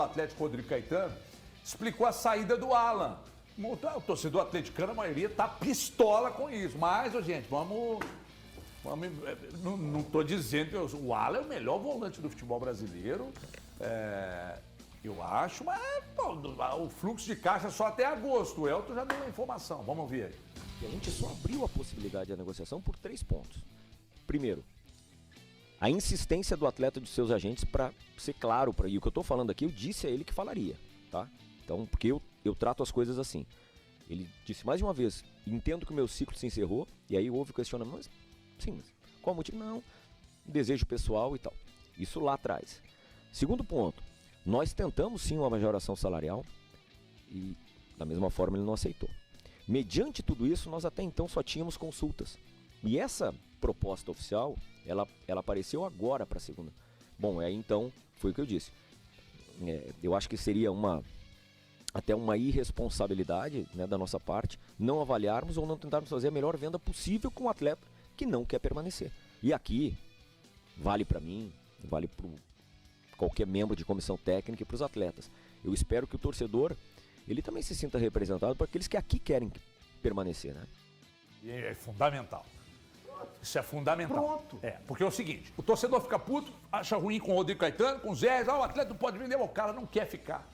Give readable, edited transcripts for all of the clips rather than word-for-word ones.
Atlético Rodrigo Caetano explicou a saída do Alan. O torcedor atleticano, a maioria, tá pistola com isso. Mas, gente, não estou dizendo que o Alan é o melhor volante do futebol brasileiro. Eu acho, mas pô, o fluxo de caixa só até agosto. O Elton já deu a informação. Vamos ver aí. E a gente só abriu a possibilidade da negociação por 3 pontos. Primeiro, a insistência do atleta e de seus agentes para ser claro, e o que eu estou falando aqui, eu disse a ele que falaria, tá? Então, porque eu trato as coisas assim. Ele disse mais de uma vez, entendo que o meu ciclo se encerrou, e aí houve o questionamento, mas qual o motivo? Não, desejo pessoal e tal. Isso lá atrás. Segundo ponto, nós tentamos sim uma majoração salarial, e da mesma forma ele não aceitou. Mediante tudo isso, nós até então só tínhamos consultas. E essa proposta oficial, ela apareceu agora para a segunda. Bom, aí então, foi o que eu disse. Eu acho que seria até uma irresponsabilidade, né, da nossa parte não avaliarmos ou não tentarmos fazer a melhor venda possível com um atleta que não quer permanecer. E aqui, vale para mim, vale para qualquer membro de comissão técnica e para os atletas. Eu espero que o torcedor, ele também se sinta representado por aqueles que aqui querem permanecer, né? E é fundamental. Isso é fundamental. Pronto. Porque é o seguinte, o torcedor fica puto, acha ruim com o Rodrigo Caetano, com o Zé, o atleta não pode vender, o cara não quer ficar.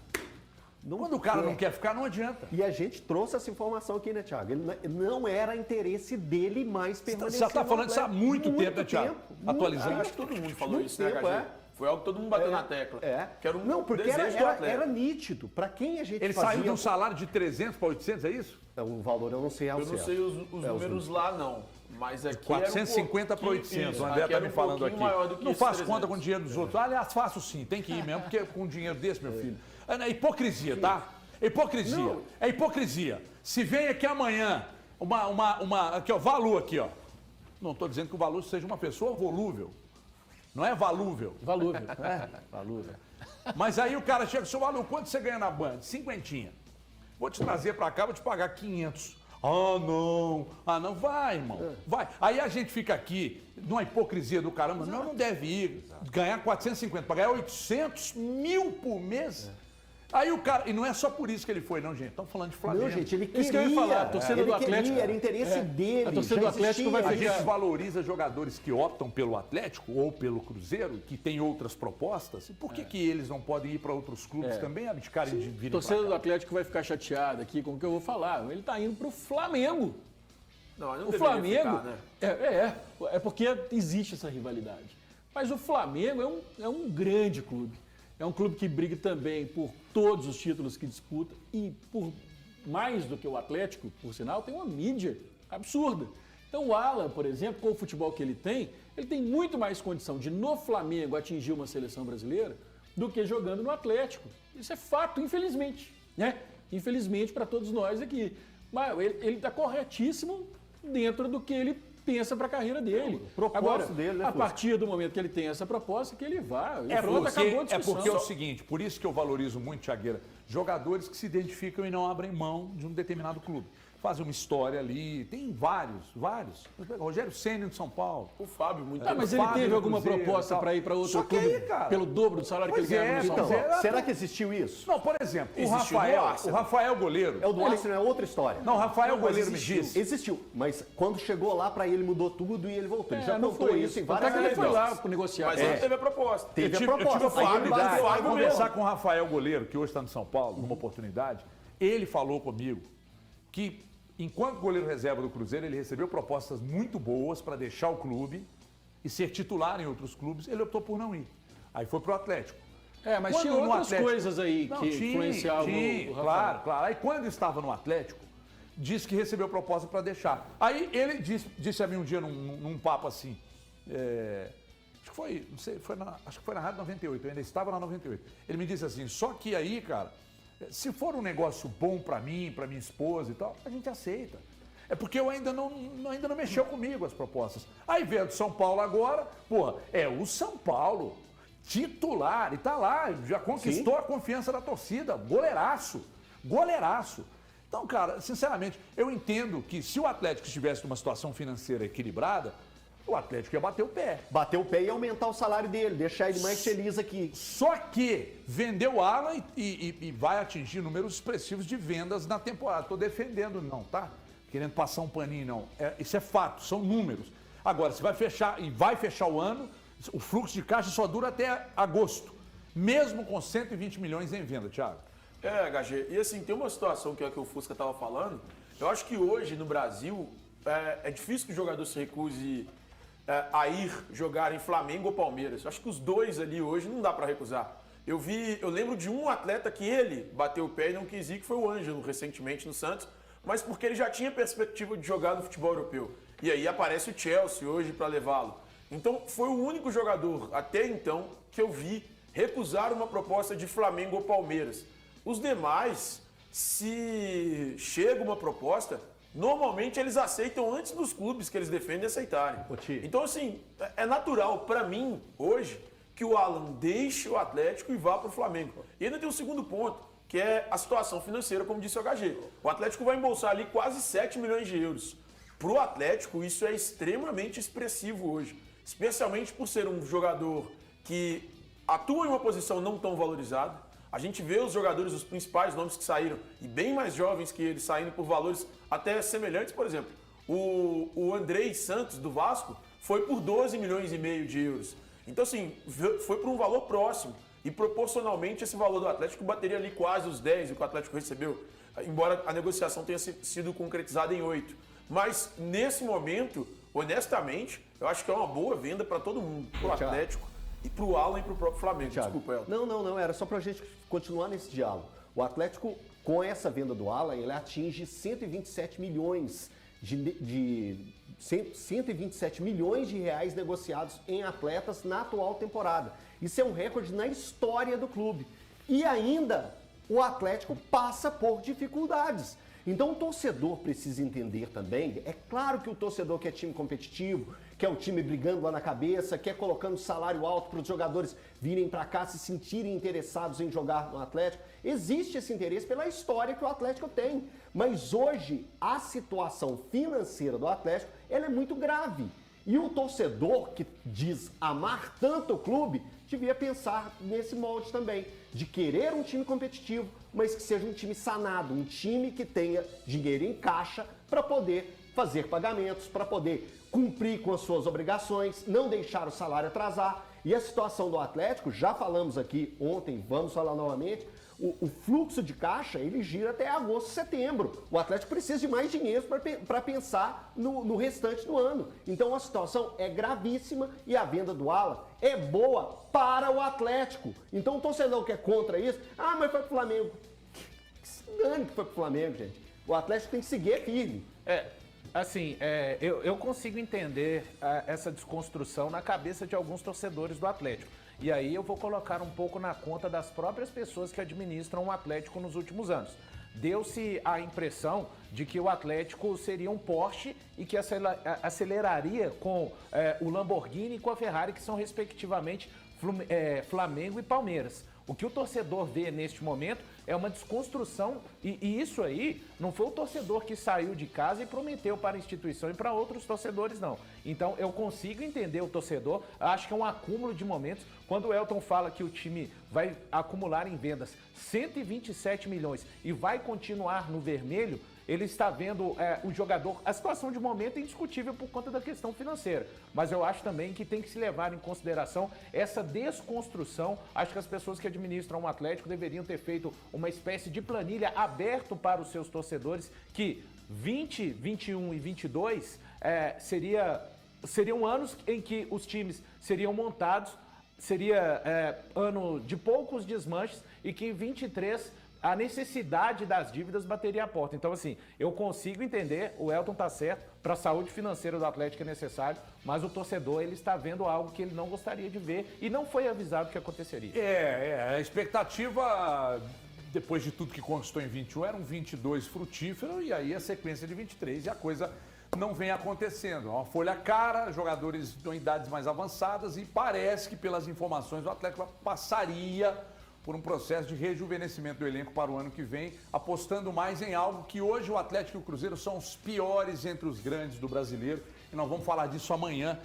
Quando o cara não quer ficar, não adianta. E a gente trouxe essa informação aqui, né, Thiago? Não era interesse dele mais permanecer. Você já está falando isso há muito tempo, né, Thiago? Atualizando. Acho que todo mundo falou isso, né, tempo, KG? Foi algo que todo mundo bateu na tecla. Que era porque desejo do atleta. era nítido. Para quem a gente Ele fazia... saiu de um salário de 300 para 800, é isso? O valor eu não sei ao Eu não certo. sei os números lá, não. Mas aqui 450 para 800, o André está me falando aqui. Não faço conta com o dinheiro dos outros. Aliás, faço sim, tem que ir mesmo, porque com dinheiro desse, meu filho. É hipocrisia, tá? Hipocrisia. Não. É hipocrisia. Se vem aqui amanhã aqui, ó, Valu aqui, ó. Não estou dizendo que o Valu seja uma pessoa volúvel. Não é valúvel. Valúvel. Valúvel. Mas aí o cara chega, seu Valu, quanto você ganha na Band? 50. Vou te trazer pra cá, vou te pagar 500. Ah, não. Vai, irmão. Vai. Aí a gente fica aqui, numa hipocrisia do caramba. Não deve ir. Ganhar 450, para ganhar 800 mil por mês. Aí o cara, e não é só por isso que ele foi, não, gente. Estão falando de Flamengo. Não, gente, ele queria. Isso que eu ia falar, a torcida do Atlético. Era interesse dele. A torcida do Atlético vai A ficar. gente valoriza jogadores que optam pelo Atlético ou pelo Cruzeiro, que tem outras propostas. E por que eles não podem ir para outros clubes também abdicarem de vir? A torcida do Atlético vai ficar chateada aqui com o que eu vou falar. Ele está indo para o Flamengo. Não O Flamengo. ficar, né? É porque existe essa rivalidade. Mas o Flamengo é um grande clube. É um clube que briga também por todos os títulos que disputa e por mais do que o Atlético, por sinal, tem uma mídia absurda. Então o Alan, por exemplo, com o futebol que ele tem muito mais condição de no Flamengo atingir uma seleção brasileira do que jogando no Atlético. Isso é fato, infelizmente, né? Infelizmente para todos nós aqui. Mas ele está corretíssimo dentro do que ele pensa para a carreira dele. Agora, dele, né, a partir do momento que ele tem essa proposta, que ele vá. E pronto, acabou a discussão. É porque é o seguinte, por isso que eu valorizo muito, Thiagueira, jogadores que se identificam e não abrem mão de um determinado clube. Fazem uma história ali, tem vários. Rogério Ceni de São Paulo. O Fábio, muito Mas ele teve alguma proposta para ir para outro clube pelo dobro do salário que ele ganhava no São Paulo? Será que existiu isso? Não, por exemplo, o Arsenal. Rafael goleiro. É o do Arsenal, é outra história. Não, o Rafael goleiro me disse. Existiu, mas quando chegou lá para ele mudou tudo e ele voltou. Ele já não contou foi isso em Até várias que ele foi vezes. lá para negociar. Mas ele teve a proposta. Teve a Eu tive a proposta. oportunidade de Fábio conversar com o Rafael Goleiro, que hoje está no São Paulo, numa oportunidade. Ele falou comigo que, enquanto goleiro reserva do Cruzeiro, ele recebeu propostas muito boas para deixar o clube e ser titular em outros clubes. Ele optou por não ir. Aí foi pro Atlético. Mas Quando tinha no outras Atlético- coisas aí Não, que tinha, influenciavam o Rafael. Claro. Aí quando estava no Atlético, disse que recebeu proposta para deixar. Aí ele disse a mim um dia num papo assim, acho que foi, não sei, acho que foi na Rádio 98, eu ainda estava na 98. Ele me disse assim, só que aí, cara, se for um negócio bom para mim, para minha esposa e tal, a gente aceita. É porque eu ainda não mexeu comigo as propostas. Aí veio do São Paulo agora, é o São Paulo, titular, e tá lá, já conquistou a confiança da torcida, goleiraço. Então, cara, sinceramente, eu entendo que se o Atlético estivesse numa situação financeira equilibrada, o Atlético ia bater o pé. Bater o pé e aumentar o salário dele, deixar ele mais feliz aqui. Só que vendeu o Alan e vai atingir números expressivos de vendas na temporada. Estou defendendo, não, tá? Querendo passar um paninho, não. Isso é fato, são números. Agora, se vai fechar e vai fechar o ano, o fluxo de caixa só dura até agosto, mesmo com 120 milhões em venda, Thiago. HG, e assim, tem uma situação que é que o Fusca estava falando. Eu acho que hoje no Brasil é difícil que o jogador se recuse a ir jogar em Flamengo ou Palmeiras. Eu acho que os dois ali hoje não dá para recusar. Eu lembro de um atleta que ele bateu o pé e não quis ir, que foi o Ângelo, recentemente no Santos, mas porque ele já tinha perspectiva de jogar no futebol europeu. E aí aparece o Chelsea hoje para levá-lo. Então foi o único jogador até então que eu vi recusar uma proposta de Flamengo ou Palmeiras. Os demais, se chega uma proposta, normalmente eles aceitam antes dos clubes que eles defendem aceitarem. Então, assim, é natural para mim, hoje, que o Alan deixe o Atlético e vá para o Flamengo. E ainda tem um segundo ponto, que é a situação financeira, como disse o HG. O Atlético vai embolsar ali quase 7 milhões de euros. Para o Atlético, isso é extremamente expressivo hoje. Especialmente por ser um jogador que atua em uma posição não tão valorizada. A gente vê os jogadores, os principais nomes que saíram, e bem mais jovens que eles, saindo por valores até semelhantes. Por exemplo, o Andrei Santos, do Vasco, foi por 12 milhões e meio de euros. Então, assim, foi por um valor próximo. E proporcionalmente esse valor do Atlético bateria ali quase os 10 que o Atlético recebeu, embora a negociação tenha sido concretizada em 8. Mas, nesse momento, honestamente, eu acho que é uma boa venda para todo mundo, para o Atlético e para o Alan e para o próprio Flamengo. Thiago. Desculpa, Elton. Não, era só para a gente continuar nesse diálogo. O Atlético, com essa venda do Alan, ele atinge 127 milhões 127 milhões de reais negociados em atletas na atual temporada. Isso é um recorde na história do clube. E ainda o Atlético passa por dificuldades. Então o torcedor precisa entender também, é claro que o torcedor quer time competitivo, quer o time brigando lá na cabeça, quer colocando salário alto para os jogadores virem para cá, se sentirem interessados em jogar no Atlético. Existe esse interesse pela história que o Atlético tem. Mas hoje a situação financeira do Atlético ela é muito grave. E o torcedor que diz amar tanto o clube devia pensar nesse molde também, de querer um time competitivo, mas que seja um time sanado, um time que tenha dinheiro em caixa para poder fazer pagamentos, para poder cumprir com as suas obrigações, não deixar o salário atrasar. E a situação do Atlético, já falamos aqui ontem, vamos falar novamente, o fluxo de caixa, ele gira até agosto, setembro. O Atlético precisa de mais dinheiro para pensar no restante do ano. Então a situação é gravíssima e a venda do Alan é boa para o Atlético. Então o torcedor que é contra isso, mas foi pro Flamengo. Que se dane que foi pro Flamengo, gente. O Atlético tem que seguir firme. Eu consigo entender essa desconstrução na cabeça de alguns torcedores do Atlético. E aí eu vou colocar um pouco na conta das próprias pessoas que administram o Atlético nos últimos anos. Deu-se a impressão de que o Atlético seria um Porsche e que aceleraria com o Lamborghini e com a Ferrari, que são respectivamente Flamengo e Palmeiras. O que o torcedor vê neste momento é uma desconstrução e isso aí não foi o torcedor que saiu de casa e prometeu para a instituição e para outros torcedores, não. Então eu consigo entender o torcedor, acho que é um acúmulo de momentos. Quando o Elton fala que o time vai acumular em vendas 127 milhões e vai continuar no vermelho, ele está vendo o jogador, a situação de momento é indiscutível por conta da questão financeira, mas eu acho também que tem que se levar em consideração essa desconstrução. Acho que as pessoas que administram o Atlético deveriam ter feito uma espécie de planilha aberto para os seus torcedores, que 20, 21 e 22 seriam anos em que os times seriam montados, seria ano de poucos desmanches e que em 23 a necessidade das dívidas bateria a porta. Então, assim, eu consigo entender, o Elton tá certo, para a saúde financeira do Atlético é necessário, mas o torcedor, ele está vendo algo que ele não gostaria de ver e não foi avisado que aconteceria. A expectativa, depois de tudo que conquistou em 21, era um 22 frutífero e aí a sequência de 23 e a coisa não vem acontecendo. É uma folha cara, jogadores de idades mais avançadas e parece que, pelas informações, o Atlético passaria por um processo de rejuvenescimento do elenco para o ano que vem, apostando mais em algo que hoje o Atlético e o Cruzeiro são os piores entre os grandes do brasileiro. E nós vamos falar disso amanhã,